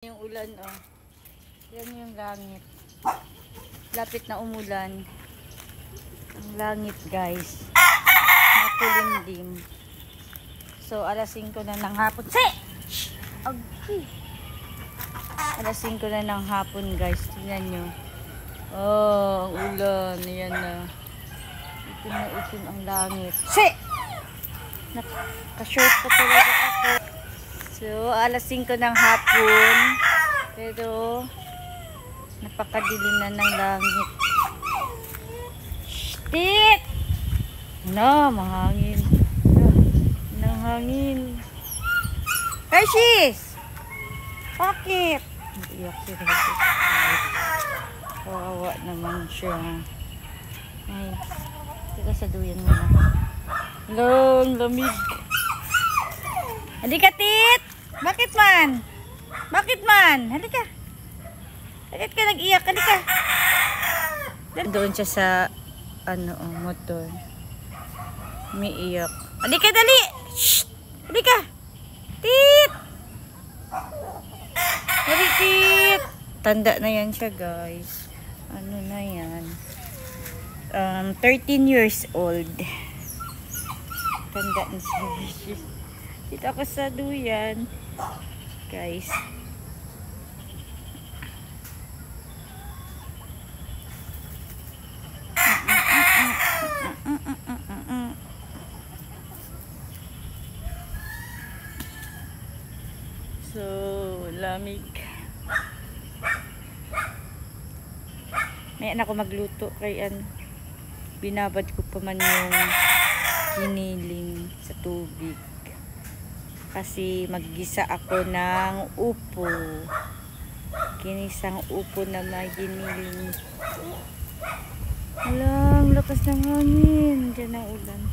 Yung ulan, oh. Yan yung langit. Lapit na umulan. Ang langit, guys. Makulimlim. So, alas 5 na ng hapon. Okay. Alas 5 na ng hapon, guys. Tingnan nyo. Oh, ang ulan. Yan na. Itim na itim ang langit. Nakashort pa talaga ako. So, alas 5 ng hapon. Pero, napakadilim na ng langit. Shit! No, mahangin. Nang hangin. Hershey's! Bakit? Iyak siya. Kawawa naman siya. Ay, teka sa duyan mo na. Long, lamig. Halika, Tit! Bakit man? Bakit man? Halika. Bakit ka nag-iyak? Halika. Doon siya sa motor. Umiiyak. Halika, dali! Shh! Halika! Tit! Dali, Tit! Tanda na yan siya, guys. Ano na yan? 13 years old. Tanda na siya. Dito ako sa duyan, guys. So, lamig. May anak ko magluto kay binabad ko pa man yung kiniling sa tubig. Kasi maggisa ako ng upo. Kinisang upo na may giniling. Alang, lakas ng hangin. Diyan ang ulan.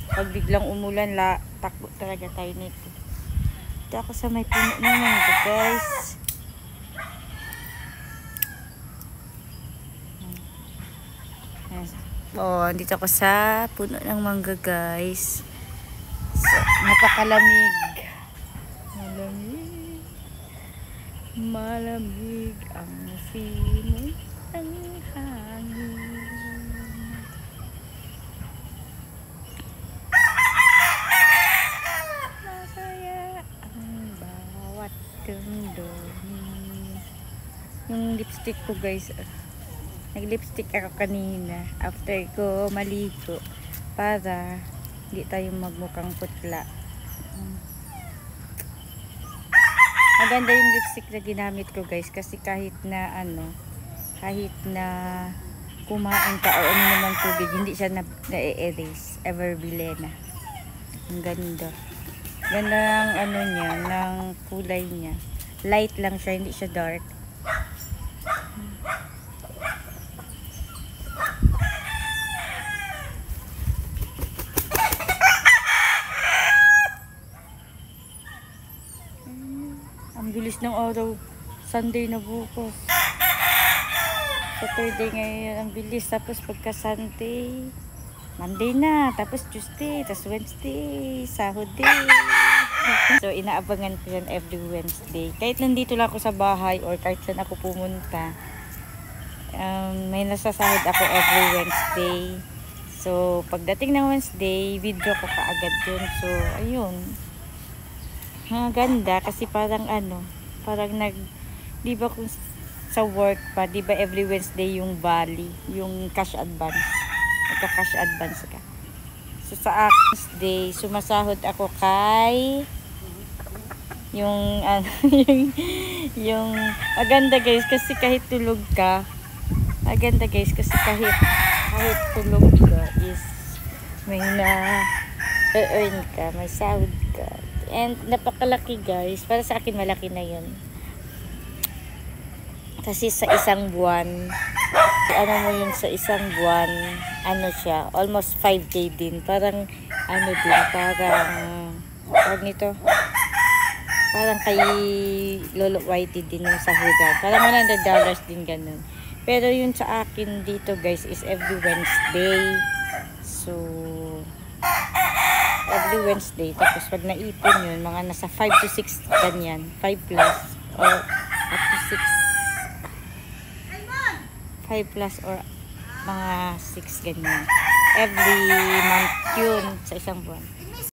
Pag biglang umulan, takbo talaga tayo nito. Dito ako sa may puno ng mangga, guys. Oh, dito ako sa puno ng mangga, guys. So, napakalamig. Malamig ang simoy ng hangin. Masaya ang bawat damdamin. Yung lipstick ko, guys, nag-lipstick ako kanina after ko maligo para hindi tayo magmukhang putla. Maganda yung lipstick na ginamit ko, guys, kasi kahit na kumain ka o ano naman tubig, hindi siya na-erase. Everbilena. Ang ganda. Ganda ng niya, ng kulay niya. Light lang siya, hindi siya dark. Ang bilis ng araw. Sunday na bukas. Saturday ngayon. Ang bilis. Tapos pagka Sunday, Monday na. Tapos Tuesday. Tapos Wednesday. Sahod day. So, inaabangan ko yan every Wednesday. Kahit nandito lang ako sa bahay or kahit saan ako pumunta, may nasasahod ako every Wednesday. So, pagdating ng Wednesday, video ko kaagad yun. So, ayun. Ganda kasi parang di ba kung sa work pa, di ba every Wednesday yung Bali, yung cash advance. Nagka-cash advance ka. So sa Wednesday, sumasahod ako kay yung maganda, guys, kasi kahit tulog ka, maganda, guys, kasi kahit tulog ka is may na-earn ka, may sahod ka. And napakalaki, guys. Para sa akin malaki na yun. Kasi sa isang buwan, sa isang buwan, siya, almost 5K din. Parang, parang kay Lolo Whitey din yung sahudan. Parang $100 din ganun. Pero yun sa akin dito, guys, is every Wednesday. So, every Wednesday. Tapos pag naipon yun, mga nasa 5 to 6 ganyan. 5 plus. Or 5 plus or mga 6 ganyan. Every month yun sa isang buwan.